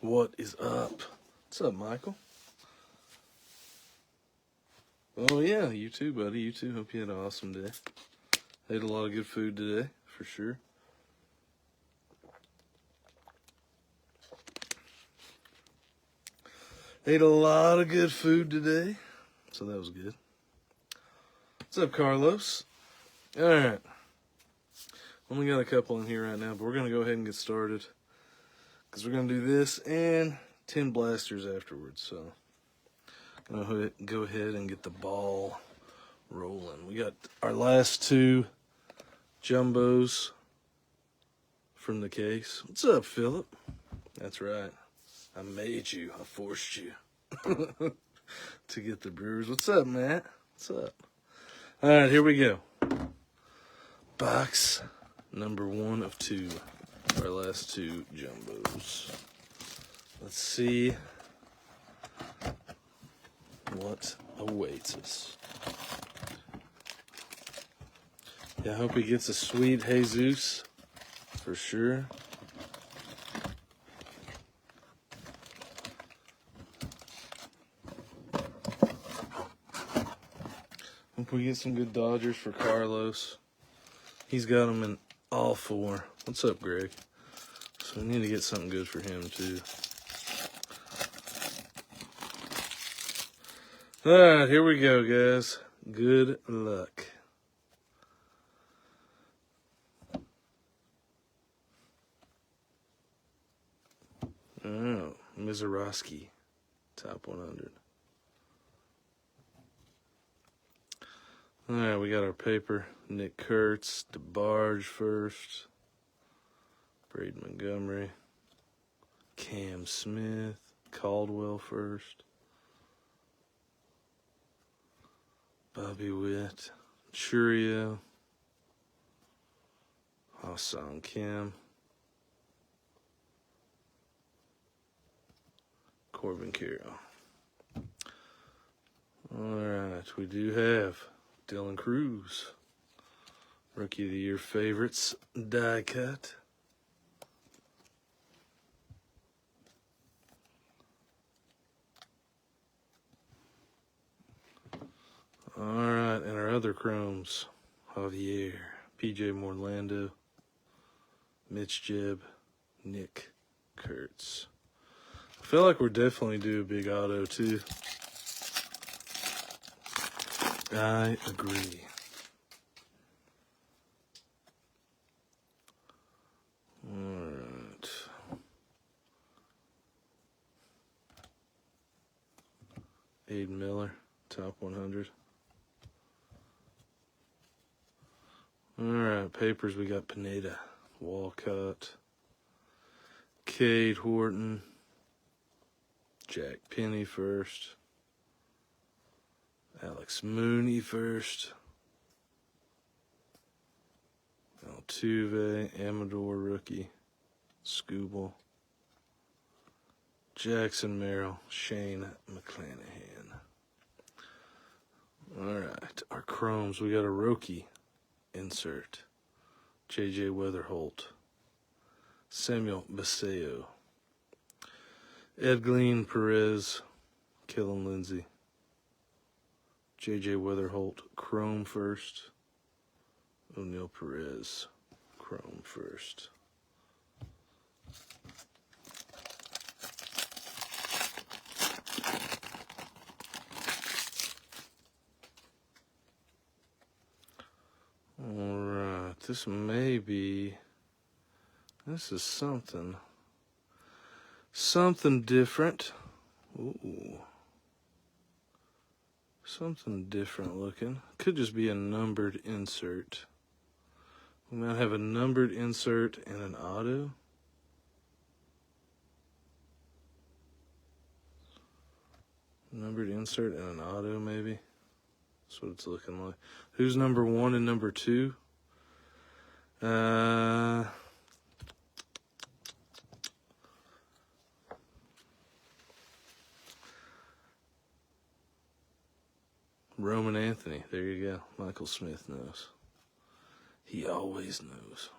What is up? What's up, Michael? Oh, yeah, you too, buddy. You too. Hope you had an awesome day. Ate a lot of good food today, for sure. Ate a lot of good food today, so that was good. What's up, Carlos? All right. Only got a couple in here right now, but we're going to go ahead and get started because we're going to do this and 10 blasters afterwards, so I'm going to go ahead and get the ball rolling. We got our last two jumbos from the case. What's up, Philip? That's right. I made you. I forced you to get the Brewers. What's up, Matt? What's up? All right, here we go. Box number 1 of 2. Our last two jumbos. Let's see what awaits us. Yeah, I hope he gets a sweet Jesus for sure. Hope we get some good Dodgers for Carlos. He's got them in all 4. What's up, Greg? So we need to get something good for him, too. All right, here we go, guys. Good luck. Oh, Mizorowski, top 100. All right, we got our paper. Nick Kurtz, DeBarge first. Braden Montgomery. Cam Smith. Caldwell first. Bobby Witt. Churio. Ha-Seong Kim. Corbin Carroll. All right, we do have Dylan Cruz, Rookie of the Year favorites, die cut. All right, and our other chromes, Javier, PJ Morlando, Mitch Jebb, Nick Kurtz. I feel like we're definitely due a big auto, too. I agree. All right. Aiden Miller, top 100. All right, papers, we got Pineda, Walcott, Cade Horton, Jack Penny first. Alex Mooney first. Altuve, Amador rookie. Scooble. Jackson Merrill, Shane McClanahan. All right, our chromes. We got a Roki insert. J.J. Weatherholt. Samuel Baseo. Edglin Perez. Kellen Lindsey. J.J. Weatherholt, chrome first. O'Neal Perez, chrome first. All right, this is something different. Ooh. Something different looking. Could just be a numbered insert. We might have a numbered insert and an auto. Numbered insert and an auto, maybe. That's what it's looking like. Who's number 1 and number 2? Roman Anthony. There you go. Michael Smith knows. He always knows.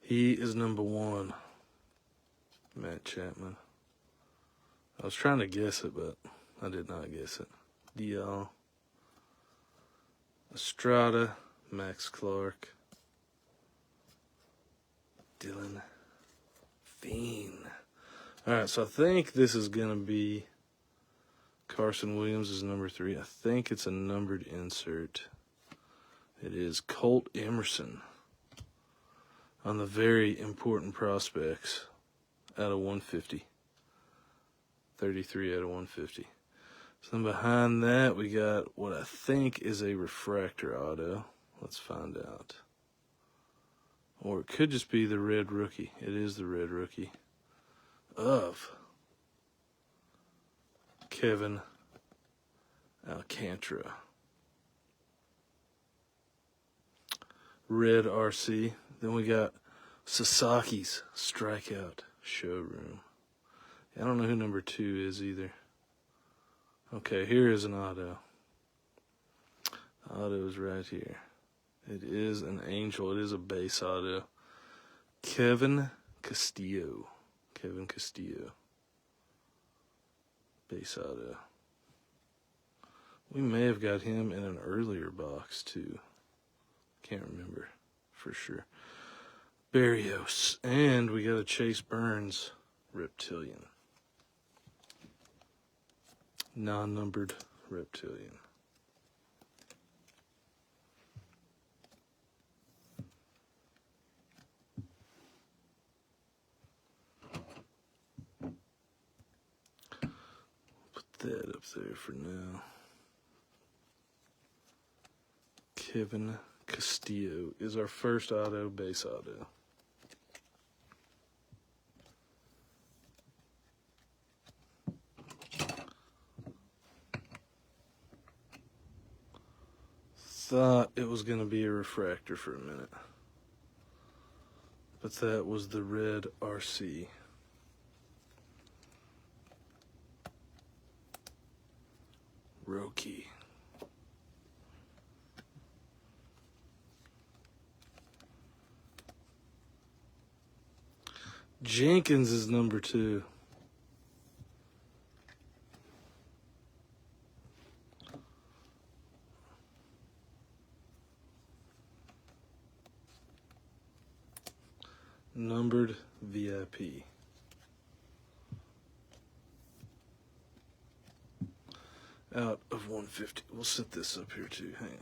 He is number 1. Matt Chapman. I was trying to guess it, but I did not guess it. DL. Estrada. Max Clark. Dylan Fiend. Alright, so I think this is going to be Carson Williams is number 3. I think it's a numbered insert. It is Colt Emerson on the very important prospects out of 150. 33 out of 150. So then behind that, we got what I think is a refractor auto. Let's find out. Or it could just be the red rookie. It is the red rookie of Kevin Alcantara. Red RC. Then we got Sasaki's Strikeout Showroom. I don't know who number 2 is either. Okay, here is an auto. Auto is right here. It is an Angel. It is a base auto. Kevin Castillo. Kevin Castillo. Base auto. We may have got him in an earlier box, too. Can't remember for sure. Barrios. And we got a Chase Burns Reptilian. Non-numbered Reptilian. That up there for now. Kevin Castillo is our first auto, base auto. Thought it was going to be a refractor for a minute. But that was the red RC. Roki. Jenkins is number 2. Numbered VIP. Out of 150. We'll set this up here too. Hang on.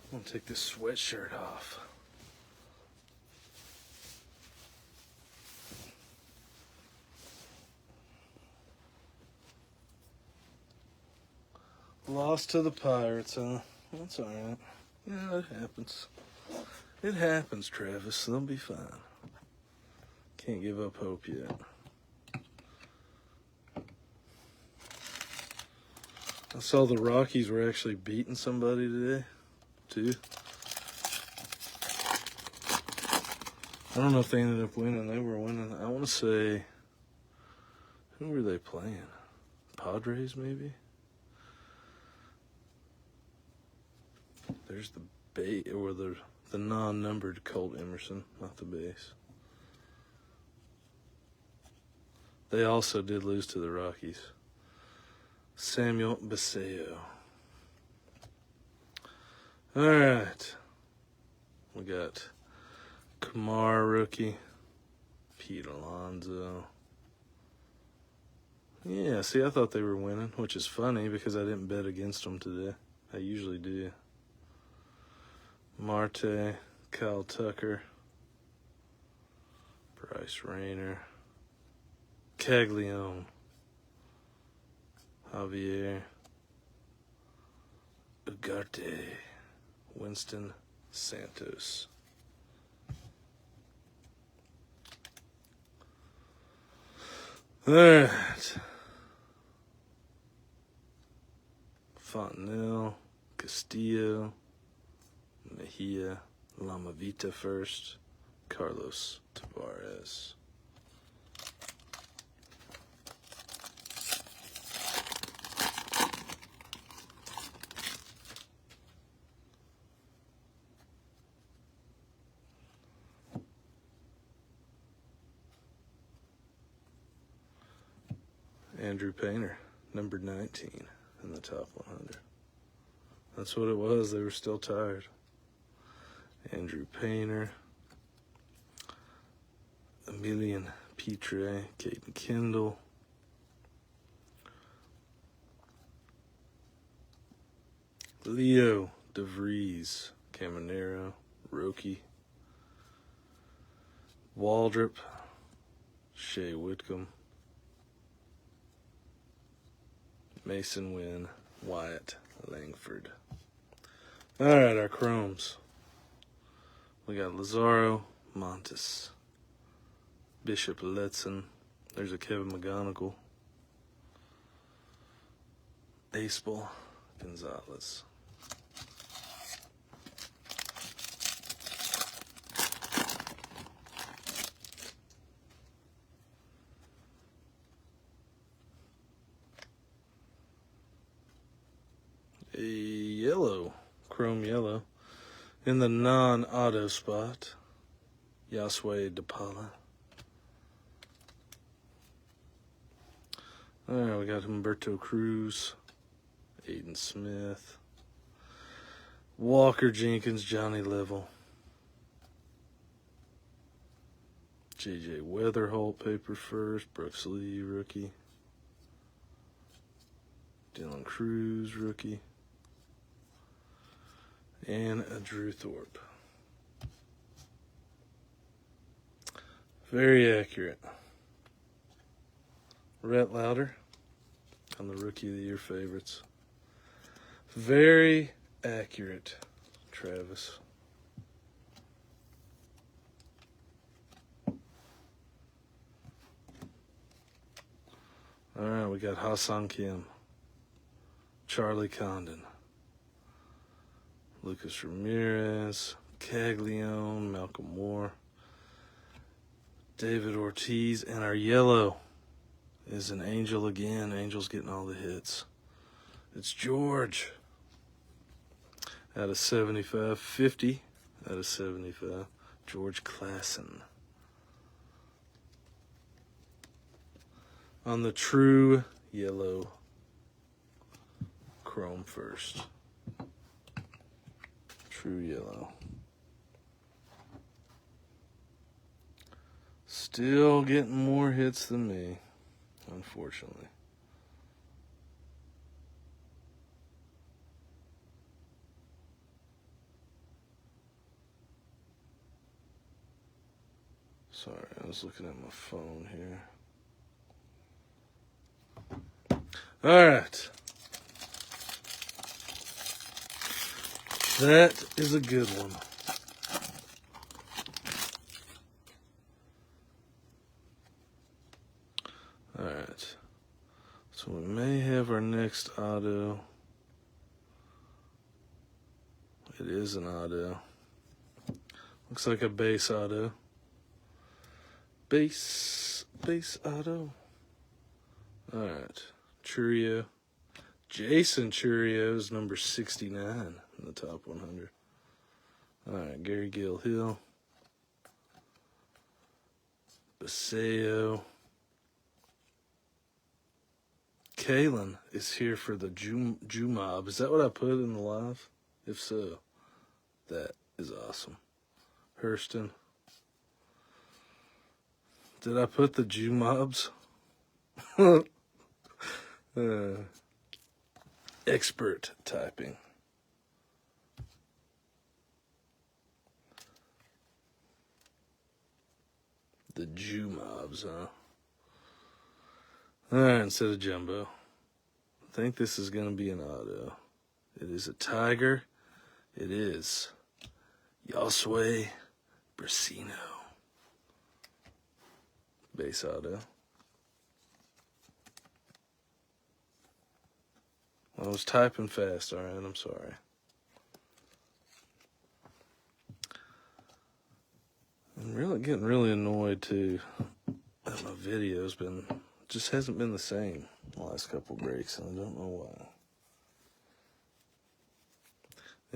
I'm going to take this sweatshirt off. Lost to the Pirates, huh? That's alright. Yeah, it happens. It happens, Travis. They'll be fine. Can't give up hope yet. I saw the Rockies were actually beating somebody today, too. I don't know if they ended up winning. They were winning. I want to say, who were they playing? Padres, maybe? There's the base, or the non-numbered Colt Emerson, not the base. They also did lose to the Rockies. Samuel Basallo. All right. We got Kumar rookie. Pete Alonso. Yeah, see, I thought they were winning, which is funny because I didn't bet against them today. I usually do. Marte, Kyle Tucker, Bryce Rayner, Caglione, Javier, Ugarte, Winston Santos. All right. Fontenelle, Castillo, Mejia, Lamavita first, Carlos Tavares. Andrew Painter, number 19 in the top 100. That's what it was. They were still tired. Andrew Painter, Emilian Petre, Caden Kendall, Leo DeVries, Caminero, Roki, Waldrop, Shea Whitcomb, Mason Wynn, Wyatt Langford. Alright, our chromes. We got Lazaro, Montes, Bishop Letson. There's a Kevin McGonigal. Baseball, Gonzalez. A yellow, chrome yellow. In the non-auto spot, Yasway DePaula. Alright, we got Humberto Cruz, Aiden Smith, Walker Jenkins, Johnny Level, J.J. Weatherholt, paper first, Brooks Lee, rookie, Dylan Cruz, rookie, and a Drew Thorpe. Very accurate. Rhett Lauder on the Rookie of the Year favorites. Very accurate, Travis. Alright, we got Hassan Kim, Charlie Condon, Lucas Ramirez, Caglione, Malcolm Moore, David Ortiz, and our yellow is an Angel again. Angel's getting all the hits. It's George. Out of 75. 50 out of 75. George Klassen. On the true yellow chrome first. True yellow. Still getting more hits than me, unfortunately. Sorry, I was looking at my phone here. Alright. That is a good one. Alright. So we may have our next auto. It is an auto. Looks like a base auto. Base auto. Alright. Churio. Jason Churio is number 69 in the top 100. Alright, Gary Gill Hill. Baseo. Kalen is here for the Jumob. Is that what I put in the live? If so, that is awesome. Hurston. Did I put the Jumobs? Expert typing. The Jumobs, huh? Alright, instead of jumbo. I think this is going to be an auto. It is a Tiger. It is Yosue Brasino. Base auto. I was typing fast, alright, I'm sorry. I'm really getting really annoyed too that my video's been just hasn't been the same the last couple breaks, and I don't know why.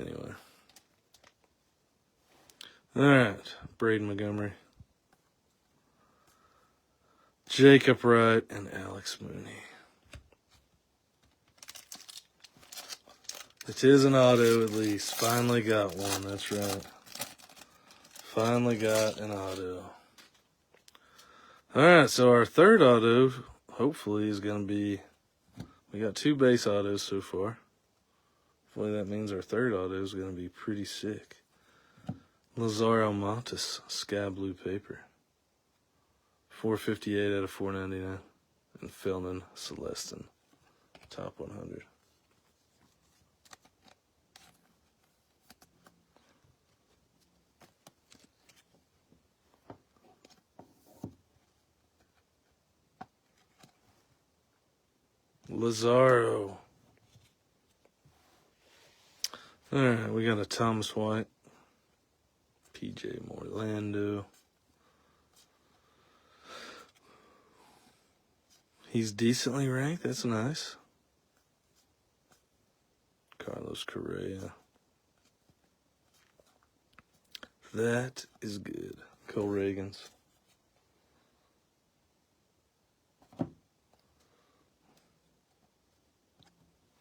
Anyway. Alright, Braden Montgomery, Jacob Wright, and Alex Mooney. It is an auto, at least. Finally got one. That's right. Finally got an auto. All right, so our third auto, hopefully, is going to be... We got 2 base autos so far. Hopefully that means our third auto is going to be pretty sick. Lazar Almontes, sky blue paper. 458 out of 499. And Philman Celestin, top 100. Lazaro. Alright, we got a Thomas White. PJ Morlando. He's decently ranked. That's nice. Carlos Correa. That is good. Cole Reagans.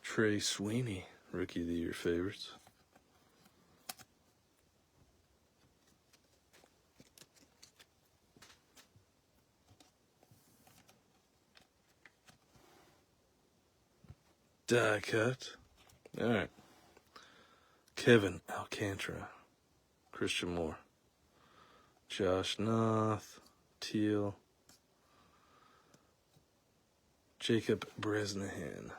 Trey Sweeney, Rookie of the Year favorites. Die cut. All right. Kevin Alcantara. Christian Moore. Josh Noth. Teal. Jacob Bresnahan.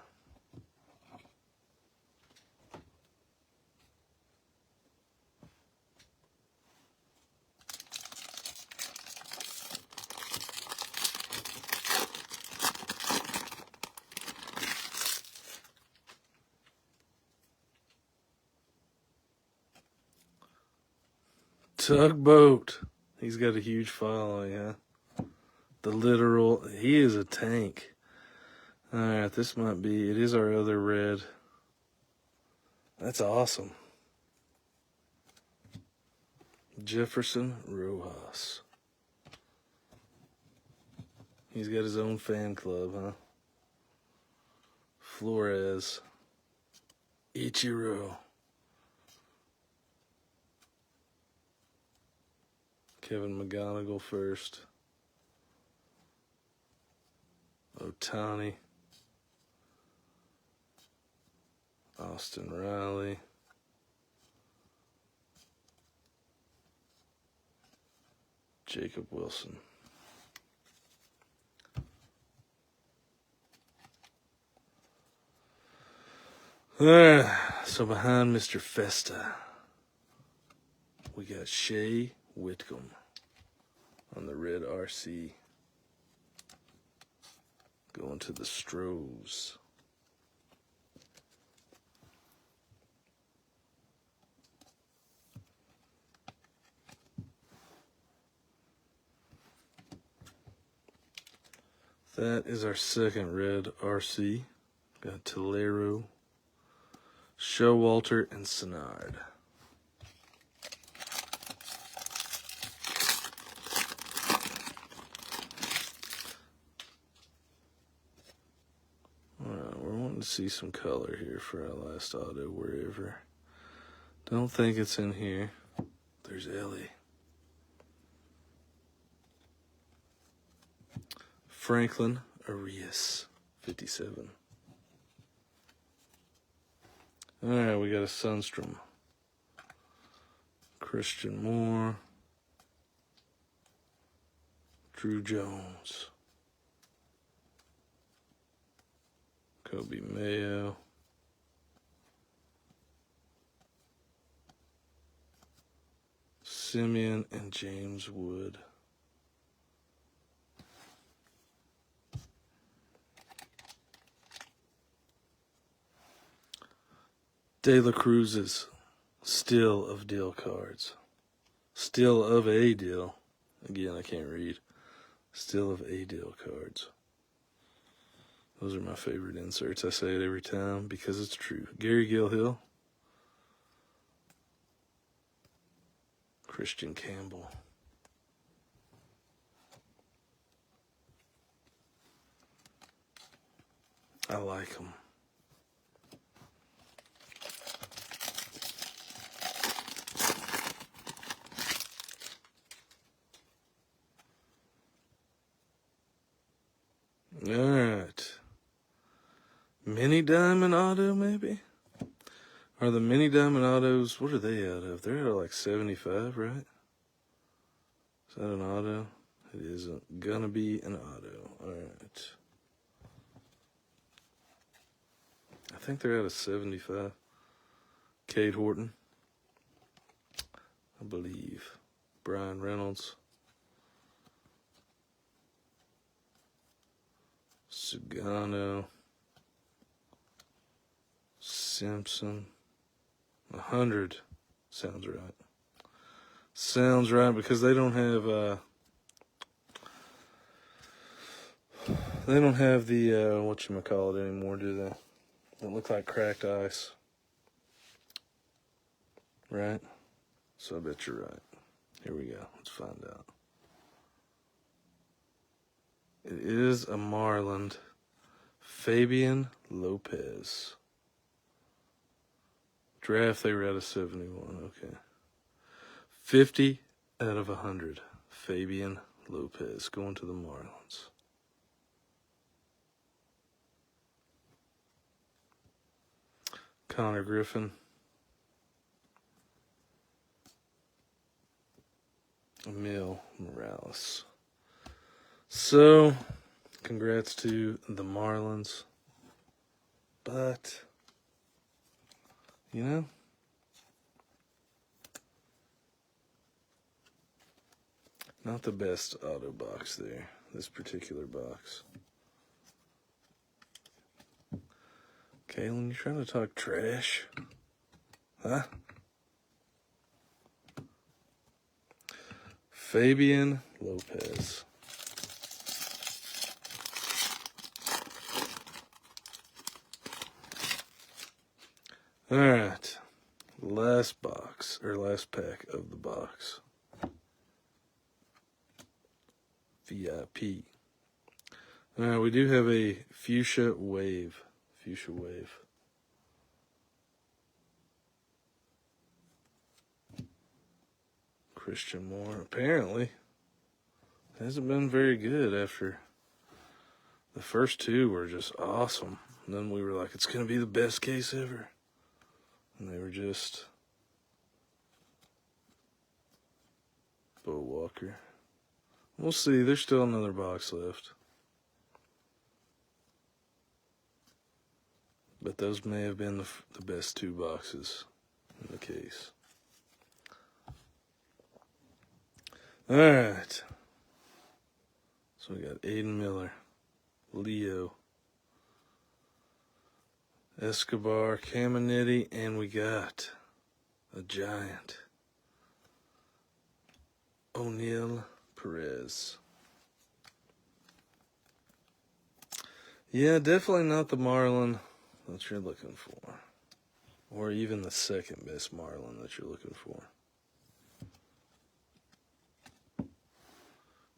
Tugboat. He's got a huge following, huh? The literal, he is a tank. Alright, this might be, it is our other red. That's awesome. Jefferson Rojas. He's got his own fan club, huh? Flores. Ichiro. Kevin McGonigal first. Otani. Austin Riley. Jacob Wilson. So behind Mr. Festa, we got Shea Whitcomb on the red RC. Going to the Stros. That is our second red RC. Got Tolero, Showalter, and Senard. We're wanting to see some color here for our last auto wherever. Don't think it's in here. There's Ellie. Franklin Arias, 57. Alright, we got a Sunstrom. Christian Moore. Drew Jones. Kobe Mayo. Simeon and James Wood. De La Cruz's Still of Deal cards. Still of a Deal. Again, I can't read. Still of a Deal cards. Those are my favorite inserts. I say it every time because it's true. Gary Gilhill. Christian Campbell. I like them. Alright. Mini Diamond Auto, maybe? Are the Mini Diamond Autos, what are they out of? They're out of like 75, right? Is that an auto? It isn't gonna be an auto. Alright. I think they're out of 75. Cade Horton. I believe. Brian Reynolds. Sagano. Simpson. 100. Sounds right. Sounds right, because they don't have the whatchamacallit anymore, do they? It look like cracked ice. Right? So I bet you're right. Here we go. Let's find out. It is a Marlin. Fabian Lopez. Draft, they were out of 71. Okay. 50 out of 100. Fabian Lopez going to the Marlins. Connor Griffin. Emil Morales. So, congrats to the Marlins. But, you know, not the best auto box there, this particular box. Kalen, you trying to talk trash? Huh? Fabian Lopez. All right. Last box, or last pack of the box. VIP. All right, we do have a Fuchsia Wave. Fuchsia Wave. Christian Moore, apparently, hasn't been very good after the first two were just awesome. And then we were like, it's going to be the best case ever. And they were just Bo Walker. We'll see. There's still another box left. But those may have been the best two boxes in the case. All right. So we got Aiden Miller, Leo, Escobar, Caminiti, and we got a giant, O'Neill Perez. Yeah, definitely not the Marlin that you're looking for, or even the second best Marlin that you're looking for.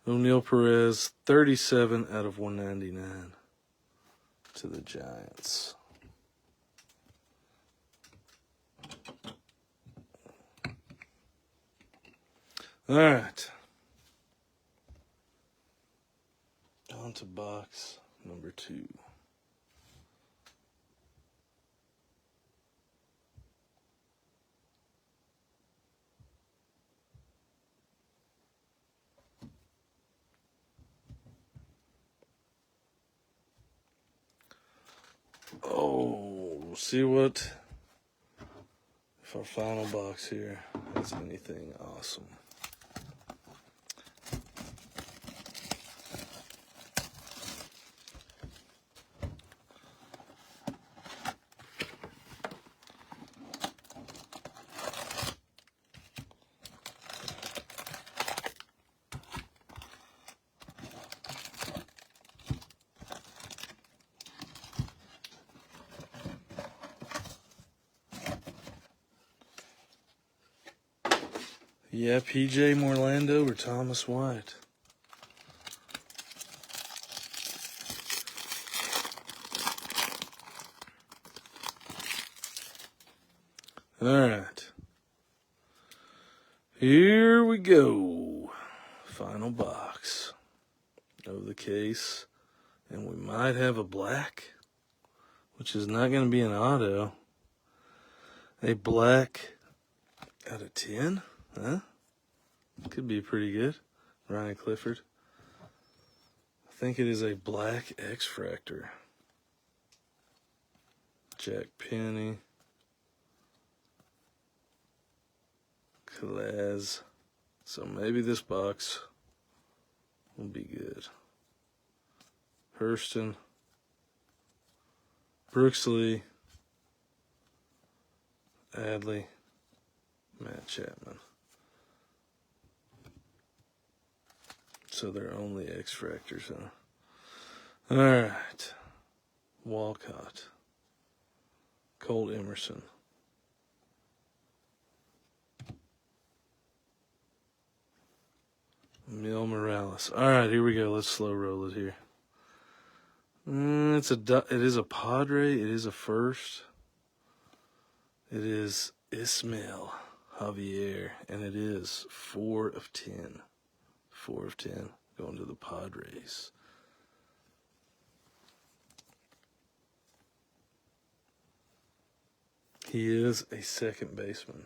O'Neill Perez, 37 out of 199 to the Giants. All right. On to box number 2. Oh, we'll see what, if our final box here has anything awesome. Yeah, PJ Morlando or Thomas White. All right. Here we go. Final box of the case And we might have a black, which is not going to be an auto. A black out of 10, huh? Could be pretty good. Ryan Clifford. I think it is a black X-Fractor. Jack Penny. Kalaz. So maybe this box will be good. Hurston. Brooksley. Adley. Matt Chapman. So they're only X-Fractors, huh? Alright. Walcott. Colt Emerson. Mil Morales. Alright, here we go. Let's slow roll it here. It is a Padre. It is a first. It is Ismael Javier. And it is 4 of 10. 4 of 10 going to the Padres. He is a second baseman.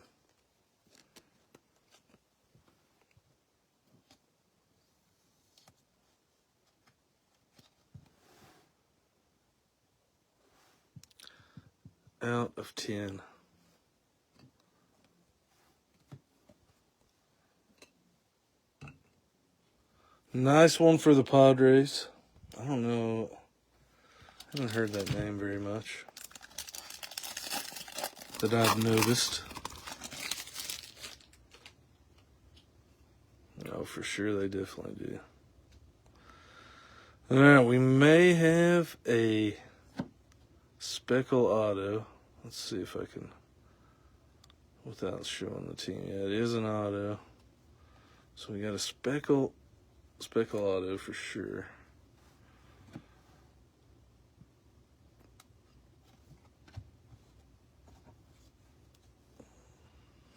Out of 10. Nice one for the Padres. I don't know. I haven't heard that name very much that I've noticed. Oh, for sure they definitely do. Alright, we may have a Speckle auto. Let's see if I can, without showing the team. Yeah, it is an auto. So we got a Speckle auto for sure.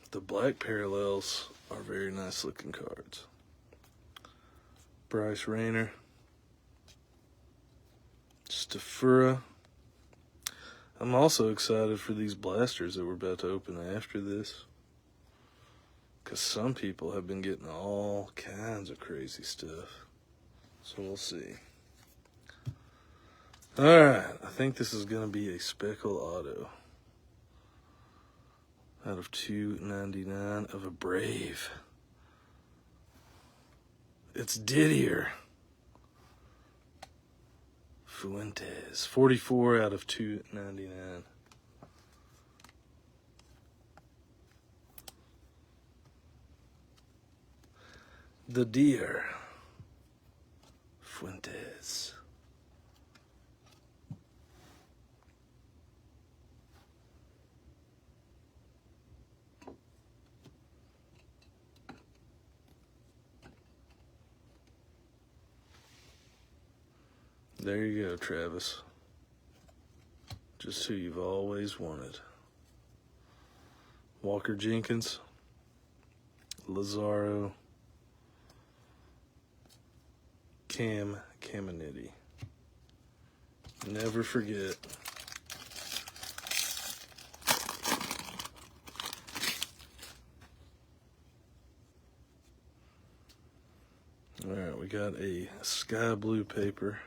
The black parallels are very nice looking cards. Bryce Rayner. Stafura. I'm also excited for these blasters that we're about to open after this. Because some people have been getting all kinds of crazy stuff. So we'll see. Alright, I think this is going to be a Speckle auto. Out of 299 of a Brave. It's Didier Fuentes. 44 out of 299. The Deer Fuentes. There you go, Travis. Just who you've always wanted. Walker Jenkins. Lazaro. Cam Caminiti. Never forget. Alright, we got a sky blue paper.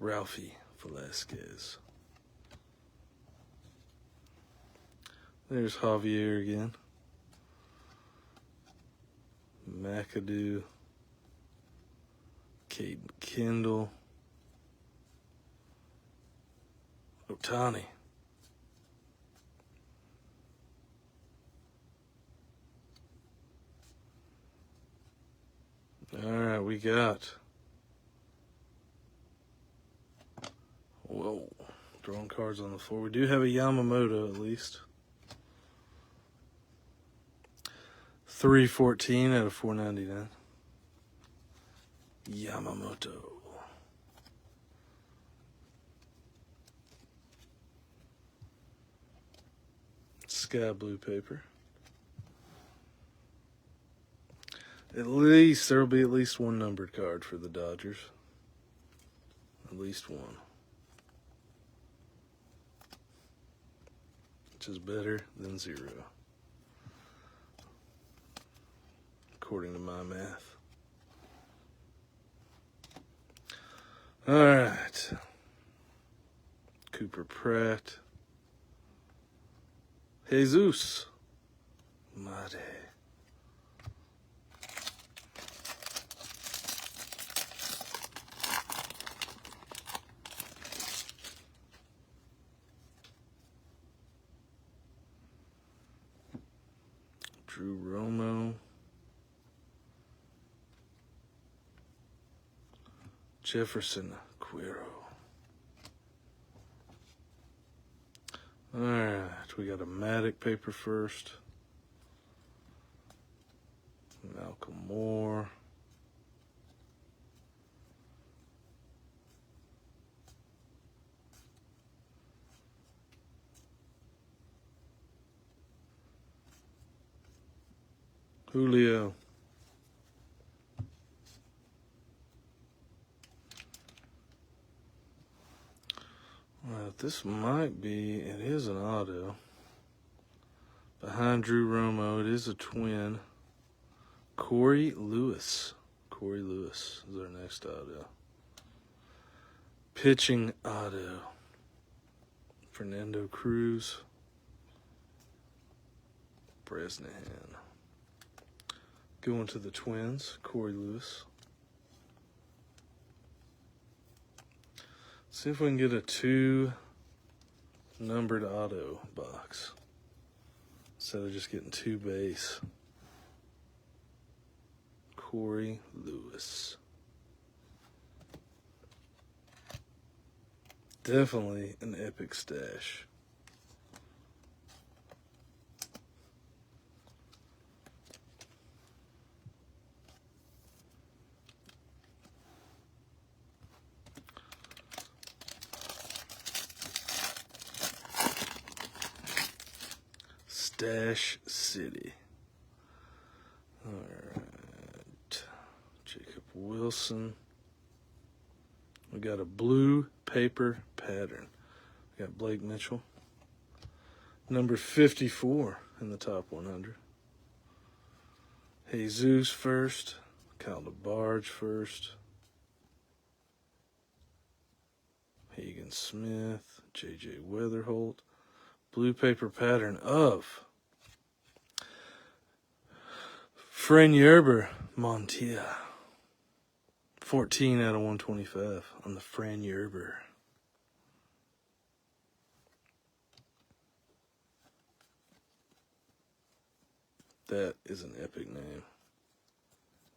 Ralphie Velasquez. There's Javier again. McAdoo. Caden Kendall. Ohtani. Alright, we got. Whoa. Throwing cards on the floor. We do have a Yamamoto at least. 314 out of 499. Yamamoto. Sky blue paper. At least there will be at least one numbered card for the Dodgers. At least one. Which is better than 0. According to my math. Alright. Cooper Pratt. Jesus. Mate. Drew Romo. Jefferson Quiro. Alright, we got a Matic paper first. Malcolm Moore. Julio. Well, this might be, it is an auto. Behind Drew Romo, it is a twin. Corey Lewis. Corey Lewis is our next auto. Pitching auto. Fernando Cruz. Bresnahan. Going to the Twins, Corey Lewis. See if we can get a 2 numbered auto box instead of just getting 2 base. Corey Lewis. Definitely an epic stash. Stash City. Alright. Jacob Wilson. We got a blue paper pattern. We got Blake Mitchell. Number 54 in the top 100. Jesus first. Kyle DeBarge first. Hagen Smith. J.J. Weatherholt. Blue paper pattern of Fren Yerber Montia. 14 out of 125 on the Fren Yerber. That is an epic name.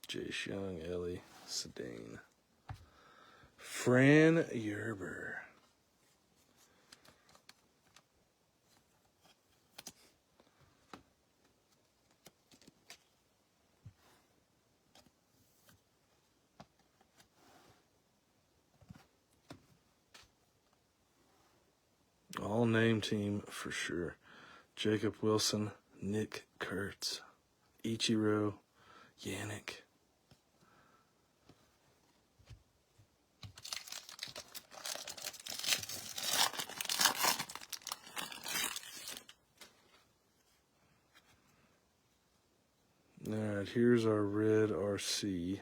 Jace Young, Ellie Sedane. Fran Yerber. All name team for sure. Jacob Wilson, Nick Kurtz, Ichiro, Yannick. Alright, here's our red RC.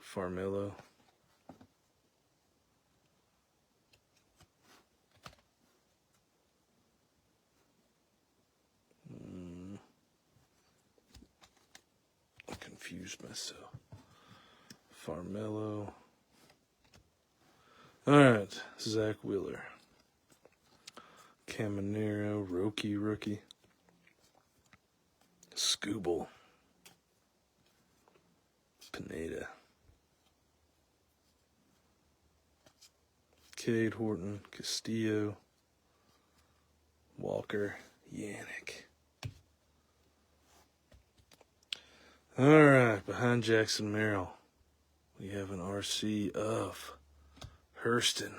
Farmelo. I confused myself. Farmelo. Alright, Zach Wheeler. Caminero, rookie. Scooble. Pineda. Cade Horton, Castillo, Walker, Yannick. Alright, behind Jackson Merrill, we have an RC of Hurston.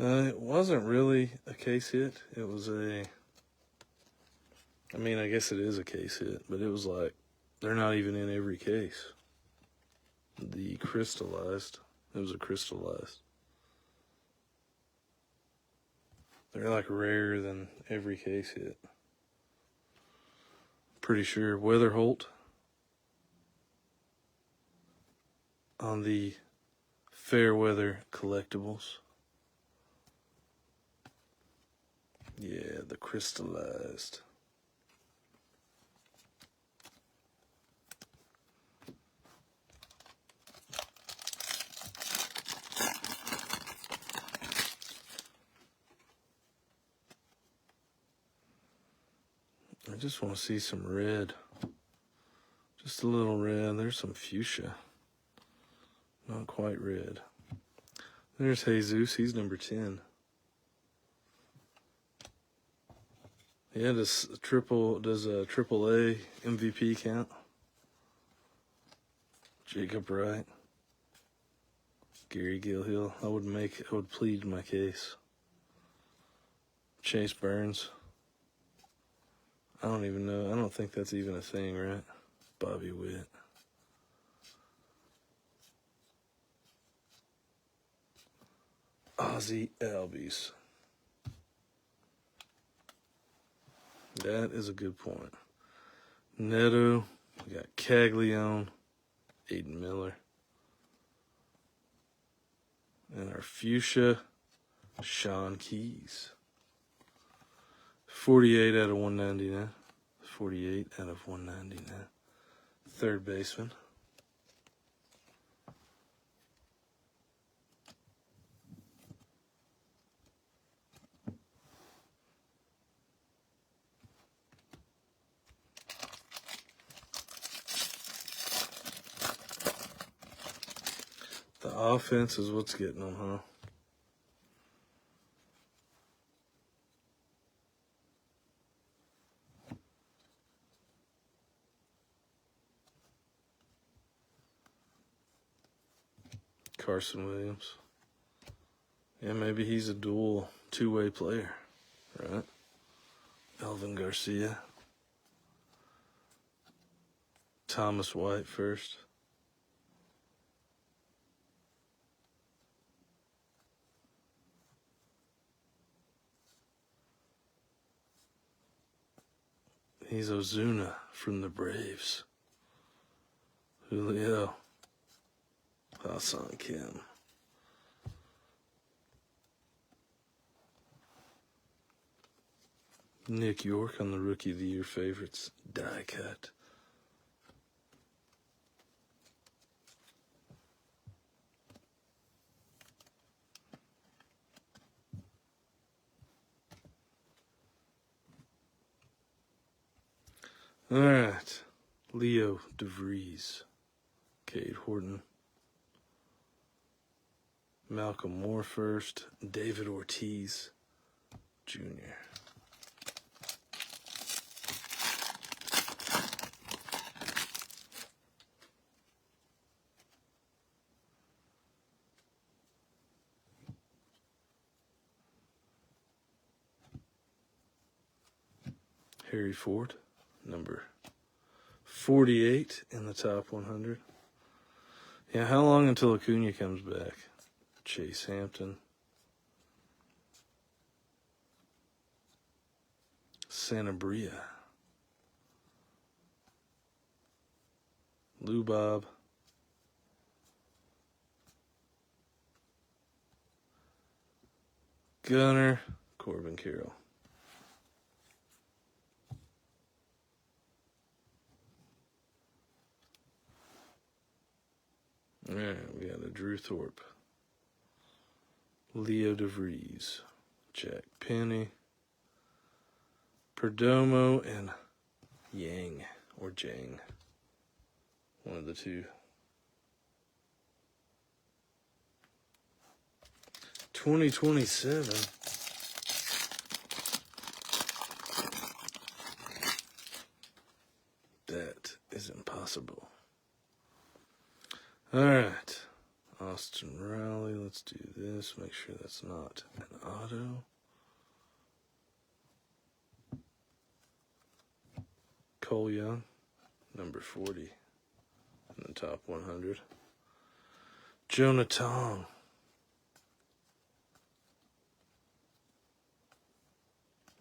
It wasn't really a case hit. It was I guess it is a case hit, but it was like, they're not even in every case. The crystallized, it was a crystallized. They're like rarer than every case hit. Pretty sure Weatherholt on the Fairweather collectibles. Yeah, the crystallized. I just want to see some red. Just a little red. There's some fuchsia. Not quite red. There's Jesus. He's number 10. Yeah, does a triple A MVP count? Jacob Wright. Gary Gilhill. I would plead my case. Chase Burns. I don't even know. I don't think that's even a thing, right? Bobby Witt. Ozzie Albies. That is a good point. Neto. We got Caglione. Aiden Miller. And our fuchsia, Sean Keys. 48 out of 199. 48 out of 199. Third baseman. The offense is what's getting them, huh? Carson Williams. Yeah, maybe he's a dual two-way player, right? Elvin Garcia. Thomas White first. He's Ozuna from the Braves. Julio. Hassan Kim. Nick York on the Rookie of the Year favorites. Die cut. All right. Leo DeVries. Cade Horton. Malcolm Moore first. David Ortiz Jr. Harry Ford, number 48 in the top 100. Yeah, how long until Acuna comes back? Chase Hampton. Sanabria. Lou Bob. Gunner. Corbin Carroll. All right, we got a Drew Thorpe. Leo DeVries. Jack Penny. Perdomo and Yang or Jang. One of the two. 2027. That is impossible. All right. Austin Riley. Actually, let's do this. Make sure that's not an auto. Cole Young, number 40 in the top 100. Jonah Tong.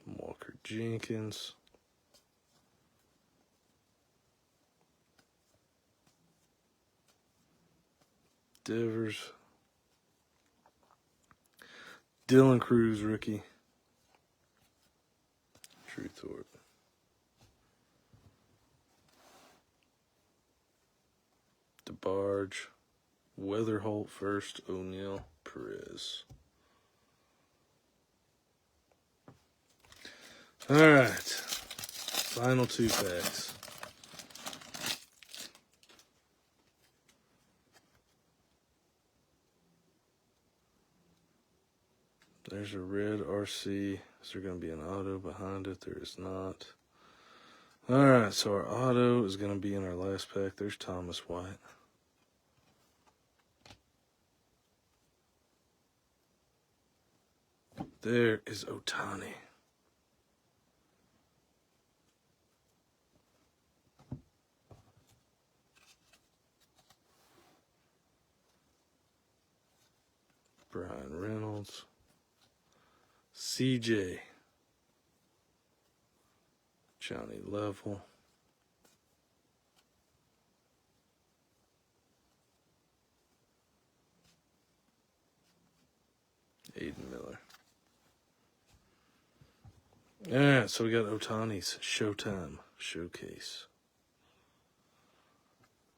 Walker Jenkins. Devers. Dylan Cruz, rookie. True Thorpe. DeBarge. Weatherholt first. O'Neal. Perez. All right. Final 2 packs. There's a red RC. Is there going to be an auto behind it? There is not. All right, so our auto is going to be in our last pack. There's Thomas White. There is Ohtani. Brian Reynolds. CJ. Johnny Level. Aiden Miller. All right, so we got Ohtani's Showtime Showcase.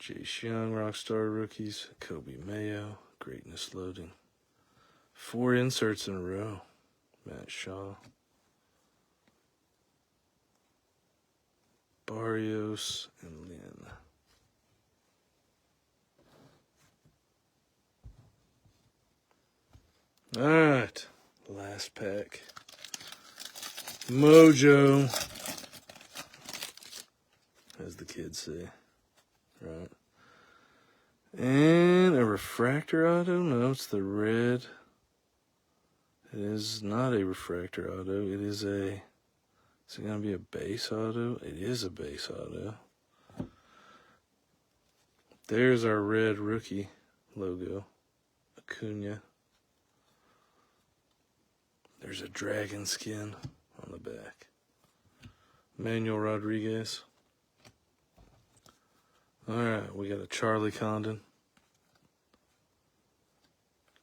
Jace Young, Rockstar Rookies. Kobe Mayo, Greatness Loading. 4 inserts in a row. Matt Shaw. Barrios and Lynn. All right, last pack. Mojo, as the kids say, right? And a refractor auto? No, it's the red. It is not a refractor auto. It is a... Is it going to be a base auto? It is a base auto. There's our red rookie logo. Acuna. There's a dragon skin on the back. Manuel Rodriguez. Alright, we got a Charlie Condon.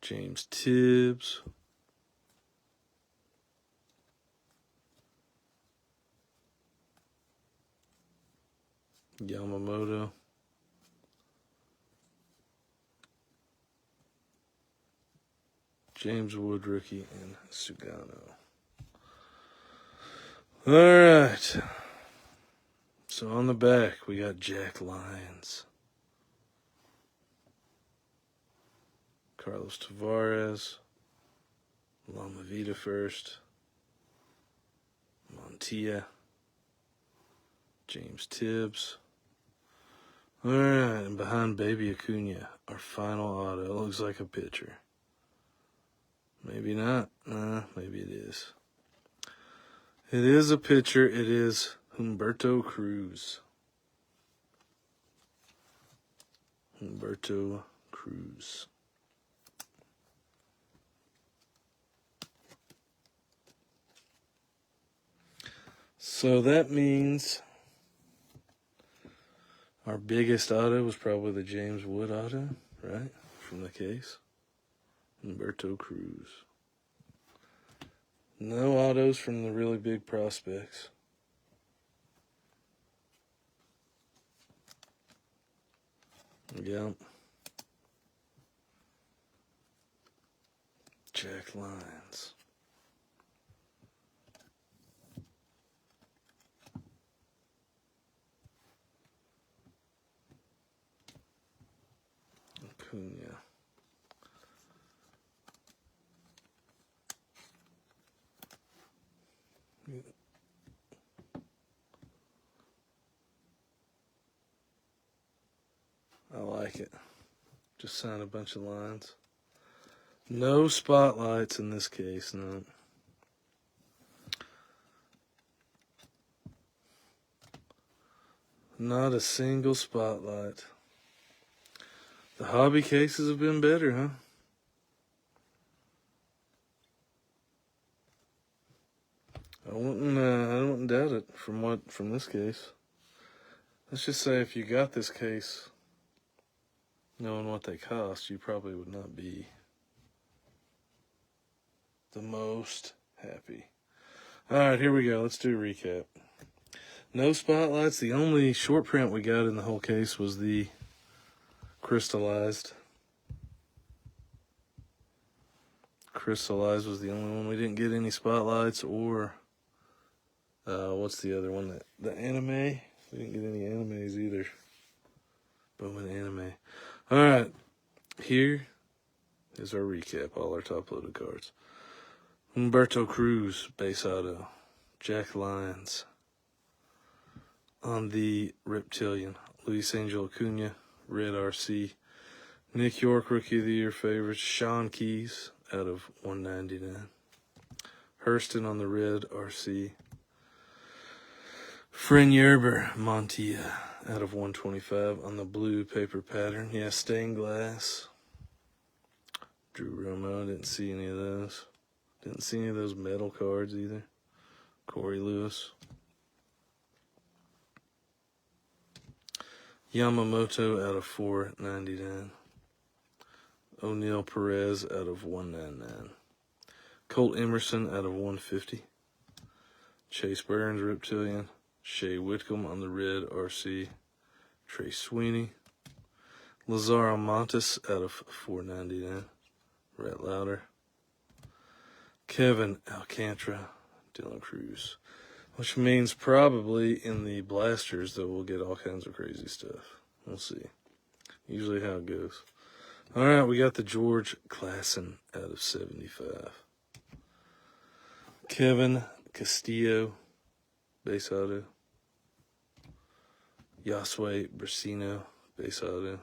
James Tibbs. Yamamoto. James Wood, rookie, and Sugano. All right. So on the back, we got Jack Lyons. Carlos Tavares. Lama Vida first. Montilla. James Tibbs. All right, and behind Baby Acuna, our final auto. Looks like a pitcher. Maybe not. Maybe it is. It is a pitcher. It is Humberto Cruz. Humberto Cruz. So that means our biggest auto was probably the James Wood auto, right? From the case. Humberto Cruz. No autos from the really big prospects. Yep. Jack Lyons. Acuna. I like it. Just sign a bunch of lines. No spotlights in this case, no. Not a single spotlight. The hobby cases have been better, huh? I wouldn't doubt it from this case. Let's just say if you got this case knowing what they cost, you probably would not be the most happy. Alright, here we go. Let's do a recap. No spotlights. The only short print we got in the whole case was the crystallized. Crystallized was the only one. We didn't get any spotlights or what's the other one? The anime. We didn't get any animes either. Bowman anime. Alright, here is our recap. All our top loaded cards. Humberto Cruz, base auto. Jack Lyons on the Reptilian. Luis Angel Acuna, red RC. Nick York, Rookie of the Year favorites. Sean Keys out of 199. Hurston on the red RC. Fren Yerber, Montilla out of 125 on the blue paper pattern. Yeah, stained glass. Drew Romo, didn't see any of those. Didn't see any of those metal cards either. Corey Lewis. Yamamoto out of 499. O'Neal Perez out of 199. Colt Emerson out of 150. Chase Burns, Reptilian. Shea Whitcomb on the red RC. Trey Sweeney. Lazaro Montes out of 499. Rhett Lauder. Kevin Alcantara. Dylan Cruz. Which means probably in the blasters that we'll get all kinds of crazy stuff. We'll see. Usually how it goes. Alright, we got the George Klassen out of 75. Kevin Castillo, base auto. Yasue Brasino, base auto.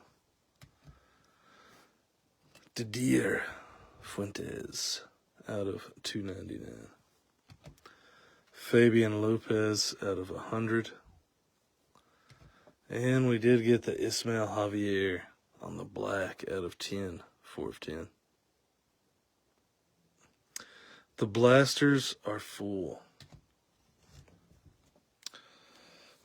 Didier Fuentes out of 299. Fabian Lopez out of 100. And we did get the Ismael Javier on the black out of 10, 4 of 10. The blasters are full.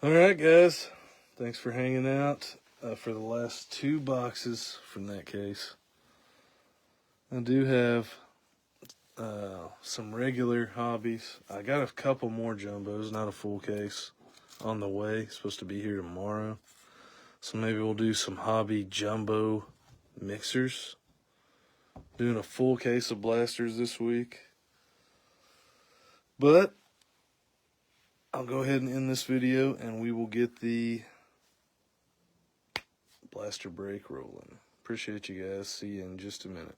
Alright, guys. Thanks for hanging out for the last 2 boxes from that case. I do have some regular hobbies. I got a couple more jumbos, not a full case, on the way. Supposed to be here tomorrow. So maybe we'll do some hobby jumbo mixers. Doing a full case of blasters this week. But I'll go ahead and end this video and we will get the blaster break rolling. Appreciate you guys. See you in just a minute.